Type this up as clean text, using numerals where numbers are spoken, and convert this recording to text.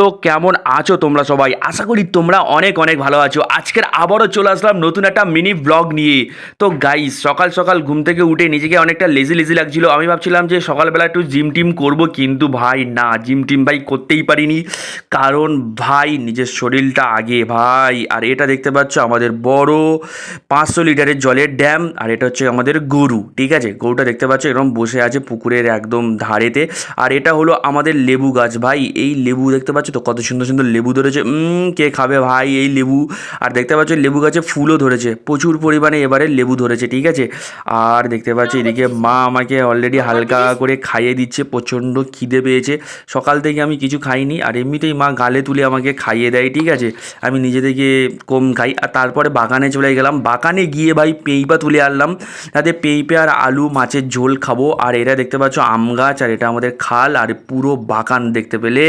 তো কেমন আছো তোমরা সবাই? আশা করি তোমরা অনেক অনেক ভালো আছো। আজকের আবারও চলে আসলাম নতুন একটা মিনি ব্লগ নিয়ে। তো গাইস, সকাল সকাল ঘুম থেকে উঠে নিজেকে অনেকটা লেজি লেজি লাগছিল। আমি ভাবছিলাম যে সকালবেলা একটু জিম টিম করবো, কিন্তু ভাই না, জিম টিম ভাই করতেই পারিনি। কারণ ভাই নিজের শরীরটা আগে ভাই। আর এটা দেখতে পাচ্ছ আমাদের বড় 500 লিটারের জলের ড্যাম। আর এটা হচ্ছে আমাদের গরু, ঠিক আছে? গরুটা দেখতে পাচ্ছ এরকম বসে আছে পুকুরের একদম ধারেতে। আর এটা হলো আমাদের লেবু গাছ ভাই। এই লেবু দেখতে পাচ্ছ তো, কত সুন্দর সুন্দর লেবু ধরেছে। কে খাবে ভাই এই লেবু? আর দেখতে পাচ্ছ লেবু গাছে ফুলও ধরেছে, প্রচুর পরিমাণে এবারে লেবু ধরেছে, ঠিক আছে? আর দেখতে পাচ্ছি এদিকে মা আমাকে অলরেডি হালকা করে খাইয়ে দিচ্ছে। প্রচণ্ড খিদে পেয়েছে, সকাল থেকে আমি কিছু খাইনি। আর এমনিতেই মা গালে তুলে আমাকে খাইয়ে দেয়, ঠিক আছে? আমি নিজে থেকে কম খাই। আর তারপরে বাগানে চলে গেলাম। বাগানে গিয়ে ভাই পেঁপা তুলে আনলাম, তাতে পেঁপে আর আলু মাছের ঝোল খাবো। আর এটা দেখতে পাচ্ছ আম গাছ, আর এটা আমাদের খাল, আর পুরো বাগান দেখতে পেলে।